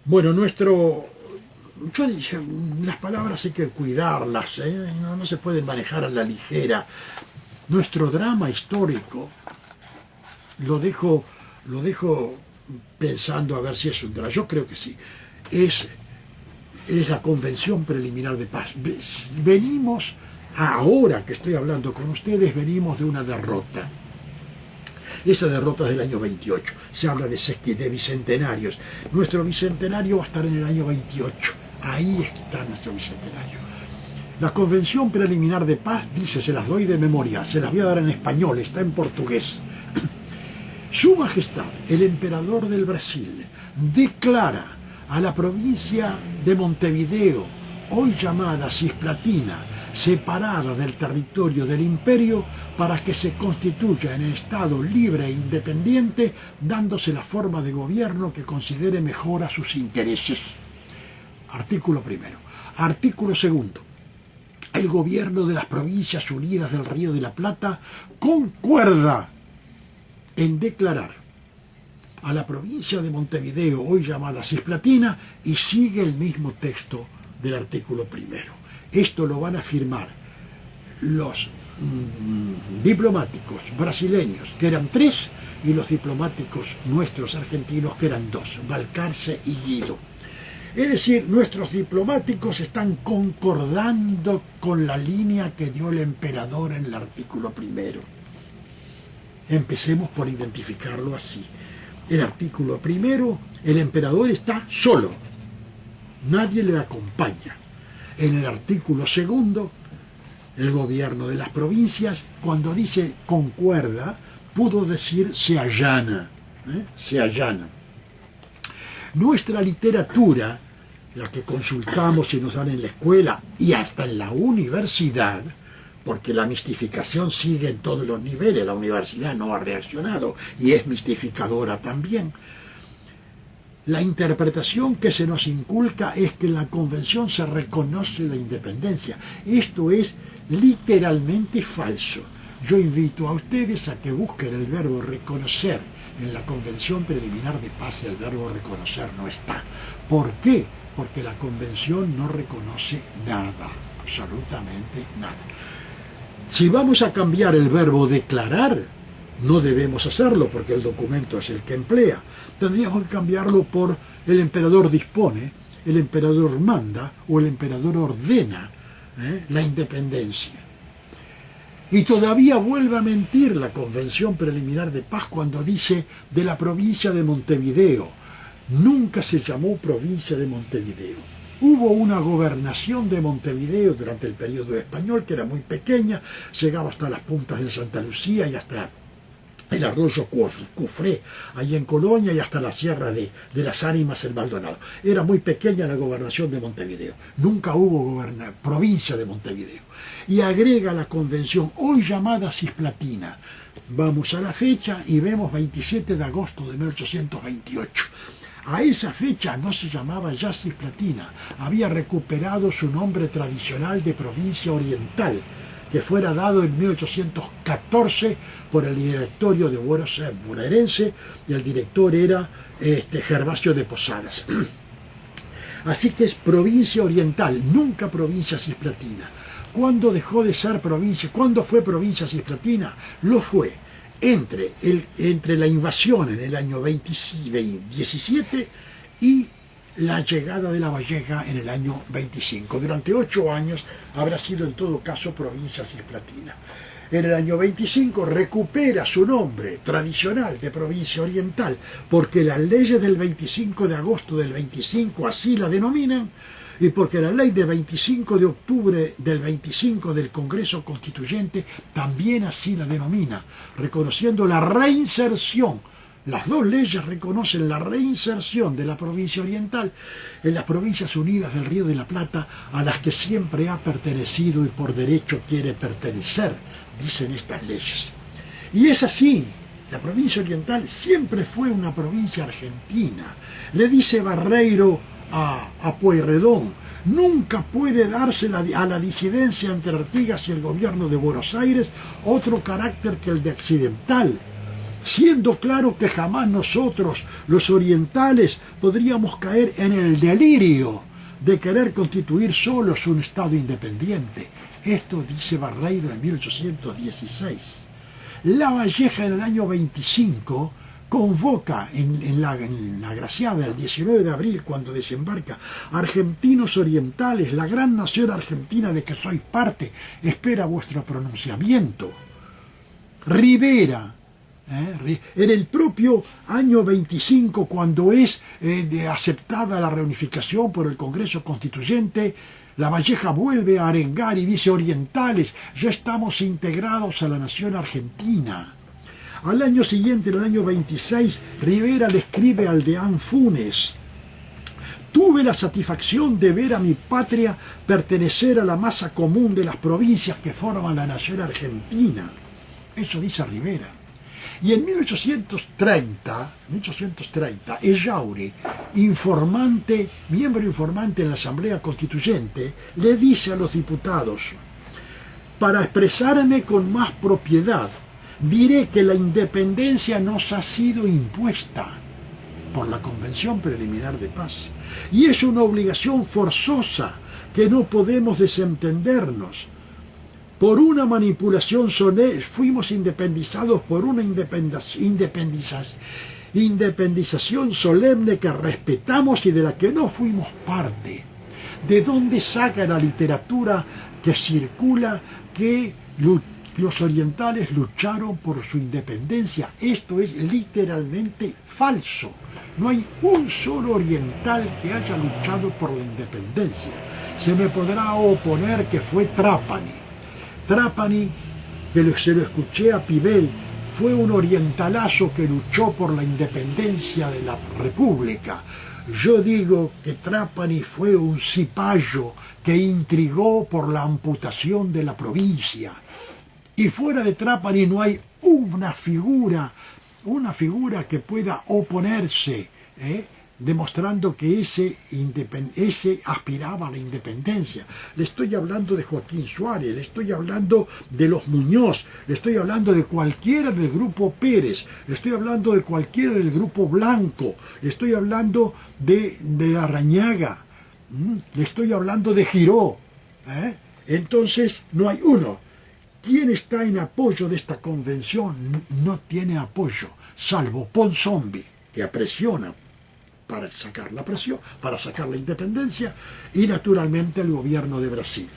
Bueno, yo dije, las palabras hay que cuidarlas, ¿eh? No se pueden manejar a la ligera. Nuestro drama histórico, lo dejo pensando a ver si es un drama, yo creo que sí, es, es la Convención Preliminar de Paz. Venimos, ahora que estoy hablando con ustedes, venimos de una derrota. Esa derrota es del año 28. Se habla de bicentenarios. Nuestro bicentenario va a estar en el año 28. Ahí está nuestro bicentenario. La Convención Preliminar de Paz dice, se las doy de memoria, se las voy a dar en español, está en portugués. Su Majestad, el Emperador del Brasil, declara a la provincia de Montevideo, hoy llamada Cisplatina, separada del territorio del imperio para que se constituya en el Estado libre e independiente, dándose la forma de gobierno que considere mejor a sus intereses. Artículo primero. Artículo segundo. El gobierno de las Provincias Unidas del Río de la Plata concuerda en declarar a la provincia de Montevideo, hoy llamada Cisplatina, y sigue el mismo texto del artículo primero. Esto lo van a firmar los diplomáticos brasileños, que eran 3, y los diplomáticos nuestros argentinos, que eran 2, Balcarce y Guido. Es decir, nuestros diplomáticos están concordando con la línea que dio el emperador en el artículo primero. Empecemos por identificarlo así. El artículo primero, el emperador está solo, nadie le acompaña. En el artículo segundo, el gobierno de las provincias, cuando dice concuerda, pudo decir se allana, se allana. Nuestra literatura, la que consultamos y nos dan en la escuela y hasta en la universidad, porque la mistificación sigue en todos los niveles, la universidad no ha reaccionado y es mistificadora también. La interpretación que se nos inculca es que en la Convención se reconoce la independencia. Esto es literalmente falso. Yo invito a ustedes a que busquen el verbo reconocer. En la Convención Preliminar de Paz el verbo reconocer no está. ¿Por qué? Porque la Convención no reconoce nada, absolutamente nada. Si vamos a cambiar el verbo declarar, no debemos hacerlo porque el documento es el que emplea. Tendríamos que cambiarlo por el emperador dispone, el emperador manda o el emperador ordena la independencia. Y todavía vuelve a mentir la Convención Preliminar de Paz cuando dice de la provincia de Montevideo. Nunca se llamó provincia de Montevideo. Hubo una gobernación de Montevideo durante el periodo español que era muy pequeña, llegaba hasta las puntas de Santa Lucía y hasta el arroyo Cufré, ahí en Colonia, y hasta la sierra de las Ánimas en Maldonado. Era muy pequeña la gobernación de Montevideo. Nunca hubo provincia de Montevideo. Y agrega la convención, hoy llamada Cisplatina. Vamos a la fecha y vemos 27 de agosto de 1828. A esa fecha no se llamaba ya Cisplatina, había recuperado su nombre tradicional de provincia oriental, que fuera dado en 1814 por el directorio de bonaerense, y el director era Gervasio de Posadas. Así que es provincia oriental, nunca provincia cisplatina. ¿Cuándo dejó de ser provincia? ¿Cuándo fue provincia cisplatina? Lo fue entre la invasión en el año 17 y la llegada de La Valleja en el año 25. Durante 8 años habrá sido en todo caso provincia cisplatina. En el año 25 recupera su nombre tradicional de provincia oriental, porque las leyes del 25 de agosto del 25 así la denominan, y porque la ley de 25 de octubre del 25 del Congreso Constituyente también así la denomina, reconociendo la reinserción. Las dos leyes reconocen la reinserción de la provincia oriental en las Provincias Unidas del Río de la Plata, a las que siempre ha pertenecido y por derecho quiere pertenecer, dicen estas leyes. Y es así, la provincia oriental siempre fue una provincia argentina. Le dice Barreiro a Pueyrredón, nunca puede darse a la disidencia entre Artigas y el gobierno de Buenos Aires otro carácter que el de accidental. siendo claro que jamás nosotros, los orientales, podríamos caer en el delirio de querer constituir solos un Estado independiente. Esto dice Barreiro en 1816. Lavalleja en el año 25 convoca en la graciada el 19 de abril, cuando desembarca: argentinos orientales, la gran nación argentina de que sois parte, espera vuestro pronunciamiento. Rivera, en el propio año 25, cuando es aceptada la reunificación por el Congreso Constituyente, Lavalleja vuelve a arengar y dice: orientales, ya estamos integrados a la nación argentina. Al año siguiente, en el año 26, Rivera le escribe al deán Funes: tuve la satisfacción de ver a mi patria pertenecer a la masa común de las provincias que forman la nación argentina. Eso dice Rivera. Y en 1830, Ellaure, miembro informante en la Asamblea Constituyente, le dice a los diputados: para expresarme con más propiedad, diré que la independencia nos ha sido impuesta por la Convención Preliminar de Paz, y es una obligación forzosa que no podemos desentendernos. Por una manipulación fuimos independizados por una independización solemne que respetamos y de la que no fuimos parte. ¿De dónde saca la literatura que circula que los orientales lucharon por su independencia? Esto es literalmente falso. No hay un solo oriental que haya luchado por la independencia. Se me podrá oponer que fue Trapani. Trapani, que se lo escuché a Pibel, fue un orientalazo que luchó por la independencia de la República. Yo digo que Trapani fue un cipayo que intrigó por la amputación de la provincia. Y fuera de Trapani no hay una figura que pueda oponerse, demostrando que ese aspiraba a la independencia. Le estoy hablando de Joaquín Suárez, le estoy hablando de los Muñoz, le estoy hablando de cualquiera del grupo Pérez, le estoy hablando de cualquiera del grupo Blanco, le estoy hablando de Arrañaga, le estoy hablando de Giró. Entonces no hay uno. ¿Quién está en apoyo de esta convención? No tiene apoyo, salvo Ponsonby, que apresiona para sacar la independencia, y naturalmente el gobierno de Brasil.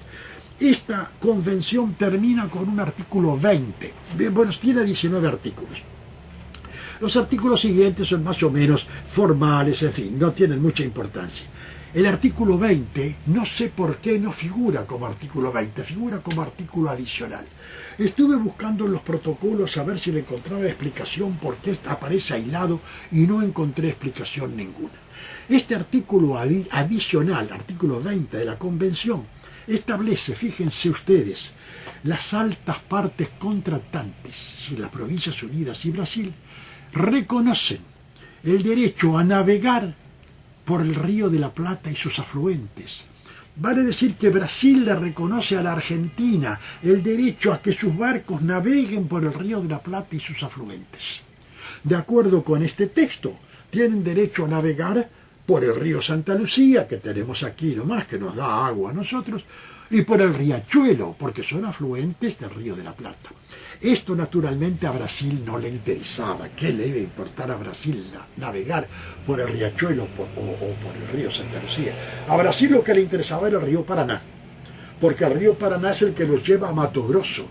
Esta convención termina con un artículo 20. Bueno, tiene 19 artículos. Los artículos siguientes son más o menos formales, en fin, no tienen mucha importancia. El artículo 20, no sé por qué no figura como artículo 20, figura como artículo adicional. Estuve buscando en los protocolos a ver si le encontraba explicación por qué aparece aislado y no encontré explicación ninguna. Este artículo adicional, artículo 20 de la Convención, establece, fíjense ustedes, las altas partes contratantes, si las Provincias Unidas y Brasil, reconocen el derecho a navegar por el Río de la Plata y sus afluentes. Vale decir que Brasil le reconoce a la Argentina el derecho a que sus barcos naveguen por el Río de la Plata y sus afluentes. De acuerdo con este texto, tienen derecho a navegar por el río Santa Lucía, que tenemos aquí nomás, que nos da agua a nosotros, y por el Riachuelo, porque son afluentes del Río de la Plata. Esto naturalmente a Brasil no le interesaba. ¿Qué le iba a importar a Brasil navegar por el Riachuelo o por el río Santa Lucía? A Brasil lo que le interesaba era el río Paraná, porque el río Paraná es el que los lleva a Mato Grosso,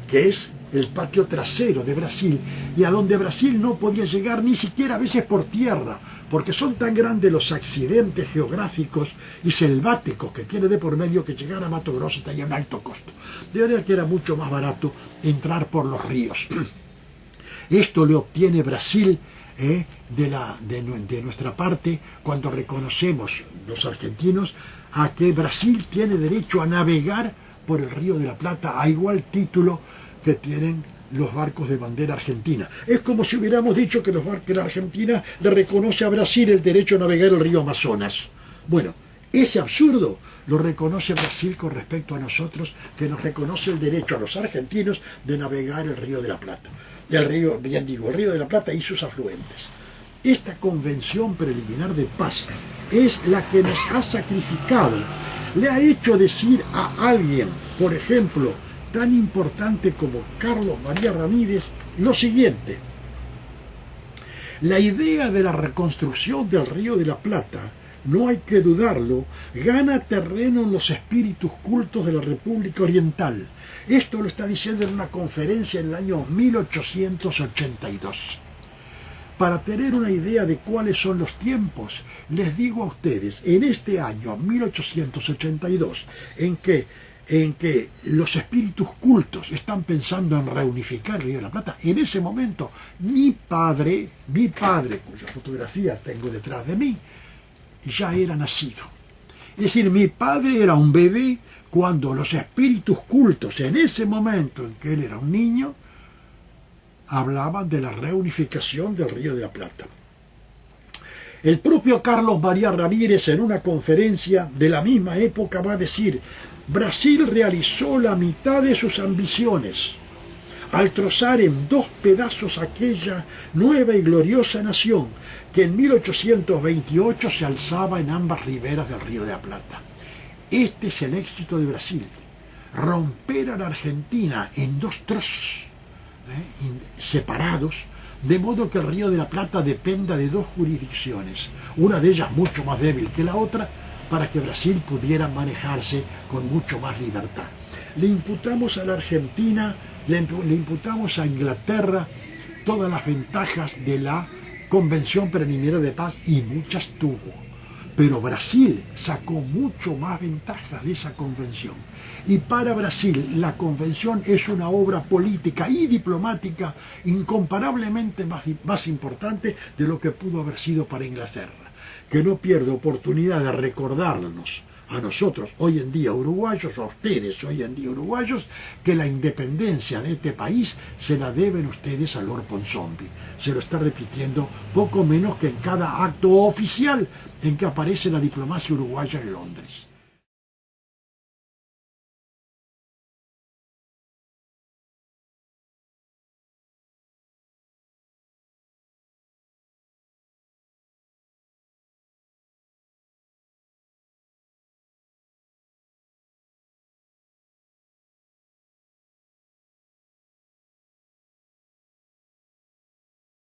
que es el patio trasero de Brasil, y a donde Brasil no podía llegar ni siquiera a veces por tierra, porque son tan grandes los accidentes geográficos y selváticos que tiene de por medio que llegar a Mato Grosso tenía un alto costo. De manera que era mucho más barato entrar por los ríos. Esto le obtiene Brasil de nuestra parte cuando reconocemos los argentinos a que Brasil tiene derecho a navegar por el Río de la Plata a igual título que tienen los barcos de bandera argentina. Es como si hubiéramos dicho que la Argentina le reconoce a Brasil el derecho a navegar el río Amazonas. Bueno, Ese absurdo lo reconoce Brasil con respecto a nosotros, que nos reconoce el derecho a los argentinos de navegar el Río de la Plata. El río de la Plata y sus afluentes. Esta convención preliminar de paz es la que nos ha sacrificado, le ha hecho decir a alguien, por ejemplo, tan importante como Carlos María Ramírez, lo siguiente: la idea de la reconstrucción del Río de la Plata, no hay que dudarlo, gana terreno en los espíritus cultos de la República Oriental. Esto lo está diciendo en una conferencia en el año 1882. Para tener una idea de cuáles son los tiempos, les digo a ustedes, en este año 1882, en que los espíritus cultos están pensando en reunificar el Río de la Plata, en ese momento mi padre, cuya fotografía tengo detrás de mí, ya era nacido. Es decir, mi padre era un bebé cuando los espíritus cultos, en ese momento en que él era un niño, hablaban de la reunificación del Río de la Plata. El propio Carlos María Ramírez, en una conferencia de la misma época, va a decir: Brasil realizó la mitad de sus ambiciones al trozar en dos pedazos aquella nueva y gloriosa nación que en 1828 se alzaba en ambas riberas del Río de la Plata. Este es el éxito de Brasil: romper a la Argentina en dos trozos separados, de modo que el Río de la Plata dependa de dos jurisdicciones, una de ellas mucho más débil que la otra, para que Brasil pudiera manejarse con mucho más libertad. Le imputamos a la Argentina, le imputamos a Inglaterra todas las ventajas de la Convención Preliminar de Paz, y muchas tuvo. Pero Brasil sacó mucho más ventajas de esa convención. Y para Brasil la convención es una obra política y diplomática incomparablemente más importante de lo que pudo haber sido para Inglaterra, que no pierde oportunidad de recordarnos a nosotros hoy en día uruguayos, a ustedes hoy en día uruguayos, que la independencia de este país se la deben ustedes a Lord Ponsonby. Se lo está repitiendo poco menos que en cada acto oficial en que aparece la diplomacia uruguaya en Londres.